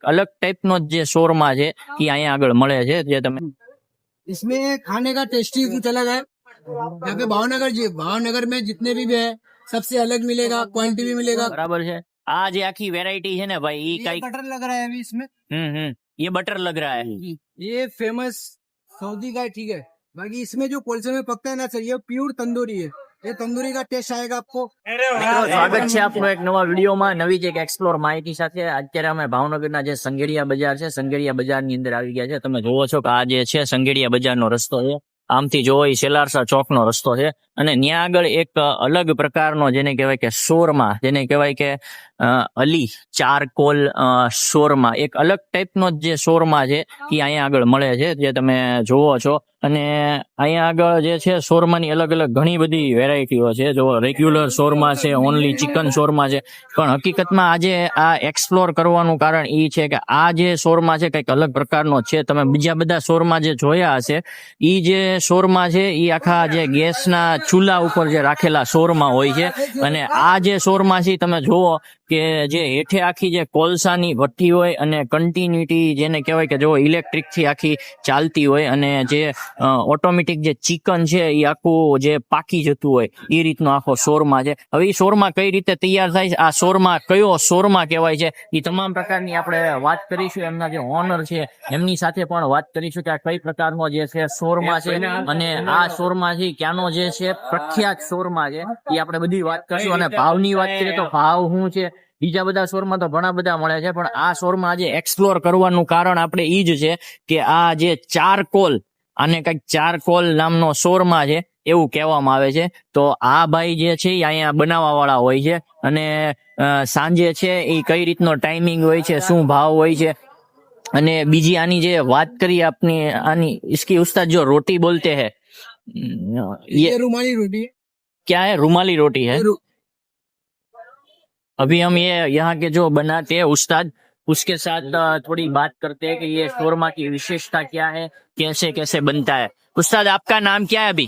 અલગ ટાઈપનો જે શોરમાં છે એ અહીંયા આગળ મળે છે જે તમે इसमें खाने का टेस्टी कुछ अलग है। यहाँ पे भावनगर में जितने भी है सबसे अलग मिलेगा, क्वांटिटी भी मिलेगा। બરાબર છે। આ જે આખી વેરાયટી છે ને ભાઈ ઈ ये કઈ बटर लग रहा है अभी इसमें। ये बटर लग रहा है। ये फेमस सऊदी का है, ठीक है। बाकी इसमें जो कोलसे में पकता है ना सर, ये प्योर तंदूरी है। ये तंदूरी का टेस्ट आएगा आपको। મિત્રો સ્વાગત છે આપનું એક નવા વિડીયોમાં નવી જ એક એક્સપ્લોર માહિતી સાથે। અત્યારે અમે ભાવનગરના જે સંઘેડિયા બજાર છે સંઘેડિયા બજારની અંદર આવી ગયા છે। તમે જોવો છો કે આ જે છે સંઘેડિયા બજારનો રસ્તો છે। આમથી જોવો એ સેલારસા ચોકનો રસ્તો છે અને ત્યાં આગળ એક અલગ પ્રકારનો જેને કહેવાય કે શોરમાં, જેને કહેવાય કે અલી ચારકોલ શોરમાં, એક અલગ ટાઈપનો જે શોરમાં છે એ અહીંયા આગળ મળે છે જે તમે જોવો છો। અને અહીંયા આગળ જે છે શોરમાની અલગ અલગ ઘણી બધી વેરાયટીઓ છે। જો રેગ્યુલર શોરમાં છે, ઓનલી ચિકન શોરમાં છે, પણ હકીકતમાં આજે આ એક્સપ્લોર કરવાનું કારણ એ છે કે આ જે શોરમાં છે કંઈક અલગ પ્રકારનો છે। તમે બીજા બધા શોરમાં જે જોયા હશે એ જે શોરમાં છે એ આખા જે ગેસના ચૂલા ઉપર જે રાખેલા શોરમાં હોય છે અને આ જે શોરમાં છે તમે જોવો કે જે હેઠે આખી જે કોલસાની ભઠ્ઠી હોય અને કન્ટિન્યુટી જેને કહેવાય કે જો ઇલેક્ટ્રિક થી આખી ચાલતી હોય અને જે ઓટોમેટિક જે ચિકન છે એ આખું જે પાકી જતું હોય એ રીતનો આખો શોરમાં છે। હવે એ શોરમાં કઈ રીતે તૈયાર થાય છે, આ શોરમાં કયો શોરમાં કહેવાય છે, એ તમામ પ્રકારની આપણે વાત કરીશું। એમના જે ઓનર છે એમની સાથે પણ વાત કરીશું કે આ કઈ પ્રકારનો જે છે શોરમાં છે અને આ શોરમાં છે ક્યાંનો જે છે પ્રખ્યાત શોરમાં છે એ આપણે બધી વાત કરીશું। અને ભાવની વાત કરીએ તો ભાવ શું છે, બીજા બધા શોરમાં તો ઘણા બધા મળે છે પણ આ શોરમાં આજે એક્સપ્લોર કરવાનું કારણ આપણે ઈ જ છે કે આ જે ચારકોલ, આને કઈક ચારકોલ નામનો શોરમાં છે એવું કહેવામાં આવે છે। તો આ ભાઈ જે છે એ અહીંયા બનાવવા વાળા હોય છે અને સાંજે છે એ કઈ રીતનો ટાઈમિંગ હોય છે, શું ભાવ હોય છે। અને બીજી આની જે વાત કરીએ આપની આની इसकी उस्ताद जो रोटी बोलते हैं ये रुमाली रोटी है। क्या है, रुमाली रोटी है। अभी हम ये यहाँ के जो बनाते हैं उस्ताद उसके साथ थोड़ी बात करते हैं कि ये शोरमा की विशेषता क्या है, कैसे कैसे बनता है। उस्ताद आपका नाम क्या है अभी?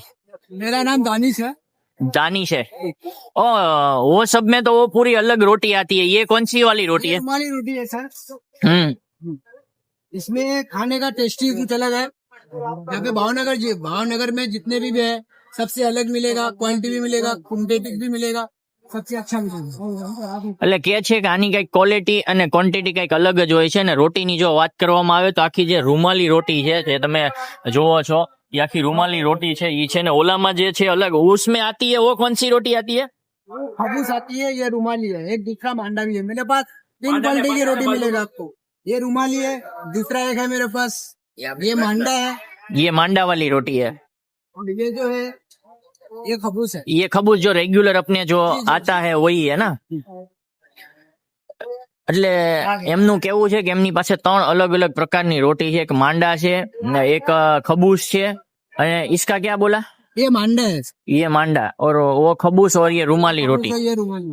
मेरा नाम दानिश है। दानिश है। ओ वो सब में तो वो पूरी अलग रोटी आती है, ये कौन सी वाली रोटी है? रुमाली रोटी है सर। हम्म। इसमें खाने का टेस्टी कुछ अलग है। यहाँ पे भावनगर में जितने भी है सबसे अलग मिलेगा, क्वांटिटी भी मिलेगा, क्वांटिटी भी मिलेगा, सबसे अच्छा मिलेगा। એટલે કે છે કે આની કઈક ક્વોલિટી અને ક્વોન્ટિટી કઈક અલગ જ હોય છે। અને રોટીની જો વાત કરવામાં આવે તો આખી જે રૂમાલી રોટી છે જે તમે જોવો છો ये आखी रुमाली रोटी है ये छे ने ओलामा जे छे अलग उसमें आती है। वो कौन सी रोटी आती है? खबूस आती है, ये रुमाली है। एक दूसरा मांडा भी है मेरे पास। 3 क्वालिटी की रोटी मिलेगा आपको। ये रुमाली है, दूसरा एक है मेरे पास ये मांडा है। ये मांडा वाली रोटी है और ये जो है ये खबूस है। ये खबूस जो रेगुलर अपने जो आता है वही है ना। એટલે એમનું કેવું છે કે એમની પાસે 3 अलग अलग પ્રકારની રોટી છે, એક માંડા છે, એક ખબૂસ છે અને इसका क्या बोला? ये मांडा है। ये मांडा और वो खबूस और ये रुमाली रोटी, ये रुमाली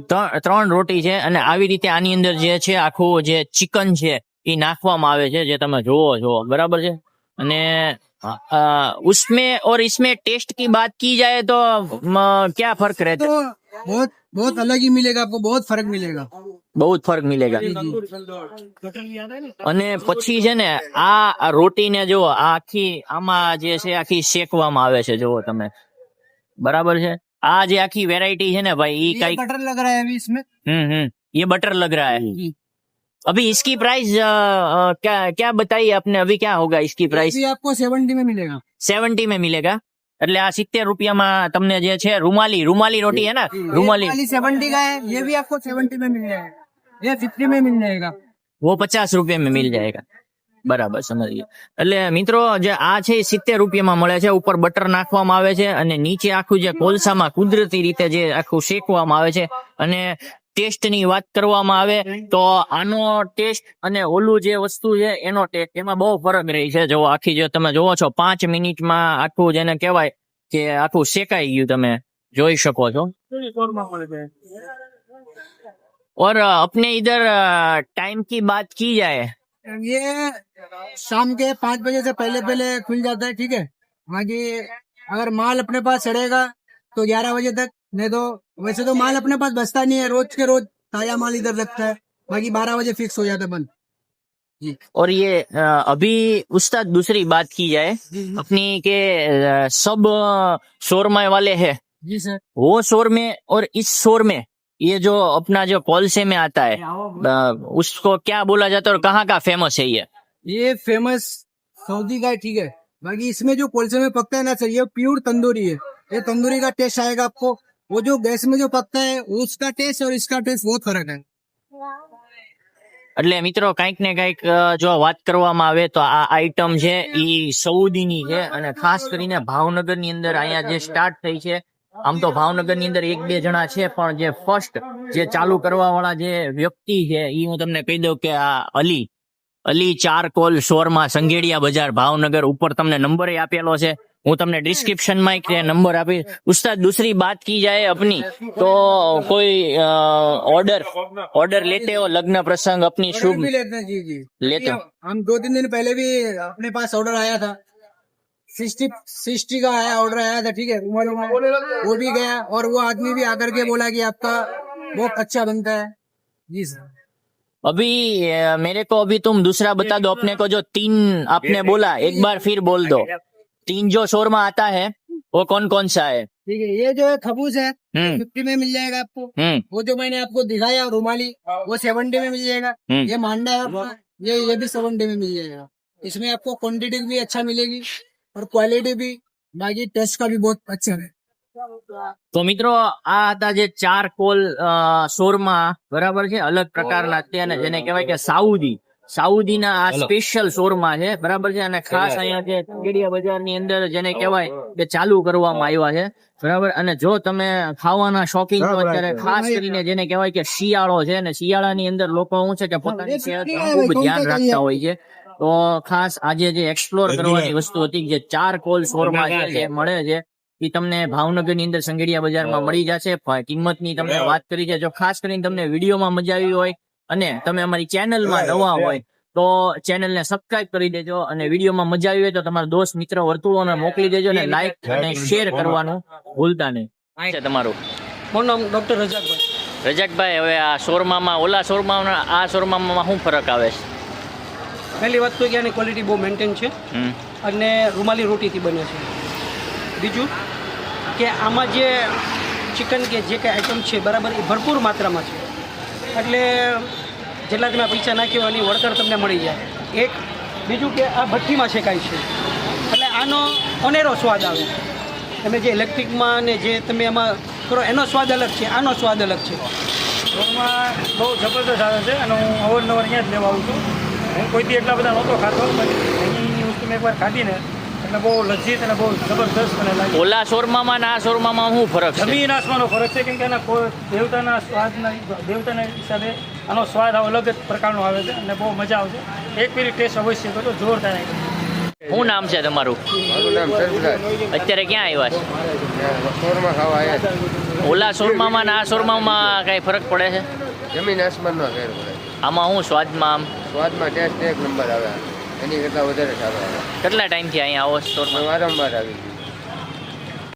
3 રોટી છે। અને આવી રીતે આની અંદર જે છે આખું જે ચિકન છે એ નાખવામાં આવે છે જે તમે જોવો છો, બરાબર છે। અને उसमें और इसमें टेस्ट की बात की जाए तो क्या फर्क रहता है? तो बहुत अलग ही मिलेगा आपको, बहुत फर्क मिलेगा। बहुत फर्क मिलेगा। અને પછી છે ને આ રોટીને જો આખી આમાં જે છે આખી શેકવામાં આવે છે, જોવો તમે, બરાબર છે। આ જે આખી વેરાયટી છે ને ભાઈ ઈ કઈ बटर लग रहा है अभी इसमें। ये बटर लग रहा है। अभी इसकी प्राइस क्या क्या बताइए आपने, अभी क्या होगा इसकी प्राइस? ये आपको 70 में मिलेगा। 70 में मिलेगा। એટલે આ 70 રૂપિયામાં તમને જે છે રૂમાલી રોટી है ना, રૂમાલી 70 का है। ये भी आपको 70 में मिल जाएगा। ये 50 में मिल जाएगा। वो 50 રૂપિયા में मिल जाएगा। બરાબર, સમજી ગયો। એટલે મિત્રો જે આ છે 70 રૂપિયામાં મળે છે, ઉપર બટર નાખવામાં આવે છે અને નીચે આખું જે કોલસામાં કુદરતી રીતે જે આખું શેકવામાં આવે છે। અને ટેસ્ટ ની વાત કરવામાં આવે તો આનો ટેસ્ટ અને ઓલું જે વસ્તુ છે એનો ટેસ્ટ એમાં બહુ ફરક રહી છે। જો આખી જે તમે જોવો છો 5 મિનિટમાં આખું જેને કહેવાય કે આખું શેકાઈ ગયું, તમે જોઈ શકો છો। और अपने इधर टाइम की बात की जाए ये शाम के 5 बजे से पहले खुल जाता है, ठीक है। बाकी अगर माल अपने पास चढ़ेगा तो 11 बजे तक, नहीं तो वैसे तो माल अपने पास बचता नहीं है, रोज के रोज ताजा माल इधर लगता है। बाकी 12 बजे फिक्स हो जाता है बंद। जी और ये अभी उस्ताद दूसरी बात की जाए अपनी के सब शोरमा वाले हैं, जी सर। वो शोर में और इस शोर में ये जो अपना जो कोलसे में आता है उसको क्या बोला जाता है और कहाँ का फेमस है ये फेमस सऊदी का है, ठीक है। बाकी इसमें जो कोलसे में पकता है ना सर, ये प्योर तंदूरी है। ये तंदूरी का टेस्ट आएगा आपको। वो जो गैस में जो पकता है उसका टेस्ट और इसका टेस्ट बहुत फर्क है। એટલે મિત્રો કંઈક ને કંઈક જો વાત કરવામાં આવે તો આ આઈટમ છે ઈ સઉદીની છે અને ખાસ કરીને ભાવનગરની અંદર અહીંયા જે સ્ટાર્ટ થઈ છે. આમ તો ભાવનગરની અંદર એક બે જણા છે પણ જે ફર્સ્ટ જે ચાલુ કરવા વાળા જે વ્યક્તિ છે ઈ હું તમને કહી દઉં કે આ અલી ચારકોલ શોરમાં સંઘેડિયા બજાર ભાવનગર ઉપર તમને નંબર આપેલો છે. હું તમને डिस्क्रिप्शन में एक नंबर आपी. उस्ताद दूसरी बात की जाए अपनी तो कोई ऑर्डर लेते हो लग्न प्रसंग अपनी शुभ भी लेते हैं जी जी लेते हो? हम 2-3 दिन पहले भी अपने पास ऑर्डर आया था। 60 का ऑर्डर आया था, ठीक है। वो भी गया और वो आदमी भी आकर के बोला कि आपका बहुत अच्छा बनता है। जी सर। अभी मेरे को अभी तुम दूसरा बता दो अपने को जो 3 आपने बोला एक बार फिर बोल दो. 3 जो शोरमा आता है वो कौन कौन सा है? ठीक है, ये जो है खबूज है 50 में मिल जाएगा आपको। वो जो मैंने आपको दिखाया रुमाली वो 70 में मिल जाएगा। ये मांडा है आपका, ये भी 70 में मिल जाएगा। इसमें आपको क्वांटिटी भी अच्छा मिलेगी और क्वालिटी भी, बाकी टेस्ट का भी बहुत अच्छा है। તો મિત્રો આ હતા જે ચારકોલ શોરમાં બરાબર છે, અલગ પ્રકારના છે અને જેને કહેવાય કે સાઉદીના આ સ્પેશિયલ શોરમાં છે બરાબર છે. અને ખાસ અહીંયા જે સંઘેડિયા બજારની અંદર જેને કહેવાય કે ચાલુ કરવામાં આવ્યા છે બરાબર. અને જો તમે ખાવાના શોખીન છો અત્યારે ખાસ કરીને જેને કહેવાય કે શિયાળો છે અને શિયાળાની અંદર લોકો શું છે કે પોતાની સેહત ખૂબ ધ્યાન રાખતા હોય છે. તો ખાસ આજે જે એક્સપ્લોર કરવાની વસ્તુ હતી જે ચારકોલ શોરમાં છે જે મળે છે એ તમને ભાવનગરની અંદર સંઘેડિયા બજારમાં મળી જશે. કિંમતની તમને વાત કરી છે. જો ખાસ કરીને તમને વિડીયોમાં મજા આવી હોય અને તમે અમારી ચેનલમાં નવા હોય તો ચેનલને સબસ્ક્રાઇબ કરી દેજો અને વિડીયોમાં મજા આવી હોય તો તમારા દોસ્ત મિત્ર વર્તુળોને મોકલી દેજો અને લાઈક અને શેર કરવાનું ભૂલતા નહીં. છે તમારું? મારું નામ ડોક્ટર રજાકભાઈ. રજાકભાઈ, હવે આ શોરમામાં ઓલા શોરમામાં આ શોરમામાં શું ફરક આવે છે? પહેલી વાત તો કે આની ક્વોલિટી બહુ મેન્ટેન છે અને રૂમાલી રોટીથી બને છે. બીજું કે આમાં જે ચિકન કે જે કંઈ આઈટમ છે બરાબર એ ભરપૂર માત્રામાં છે, એટલે જેટલા તમે પૈસા નાખ્યો એની વળતર તમને મળી જાય. એક બીજું કે આ ભઠ્ઠીમાં શેકાય છે એટલે આનો ઓનેરો સ્વાદ આવે. તમે જે ઇલેક્ટ્રિકમાં ને જે તમે એમાં કરો એનો સ્વાદ અલગ છે, આનો સ્વાદ અલગ છે. શોરમાં બહુ જબરદસ્ત આવે છે અને હું અવારનવાર અહીંયા જ લેવા આવું છું. હું કોઈથી એટલા બધા નહોતો ખાતો, અહીંની વસ્તુ મેં એકવાર ખાધીને એટલે બહુ લજ્જિત અને બહુ જબરદસ્ત મને લાગી. ઓલા શોરમામાં અને આ શોરમામાં શું ફરક છે? જમીન આસમાનનો ફરક છે, કેમ કે એના દેવતાના હિસાબે આનો સ્વાદ અલગ જ પ્રકારનો આવે છે અને બહુ મજા આવશે. એક પીરી ટેસ્ટ અવશ્ય કરજો, જોરદાર આવી. શું નામ છે તમારું? મારું નામ સરફરાજ. અત્યારે ક્યાં આવ્યા છે? શોરમાં ખાવા આવ્યા છે. ઓલા શોરમામાં અને આ શોરમામાં કઈ ફરક પડે છે? જમીન આસમાનનો ફેર પડે. આમાં શું સ્વાદમાં આમ સ્વાદમાં ટેસ્ટ એક નંબર આવે, એની કરતાં વધારે સારો આવે. કેટલા ટાઈમથી અહીંયા આવો છો શોરમાં? વારંવાર આવી ગયું.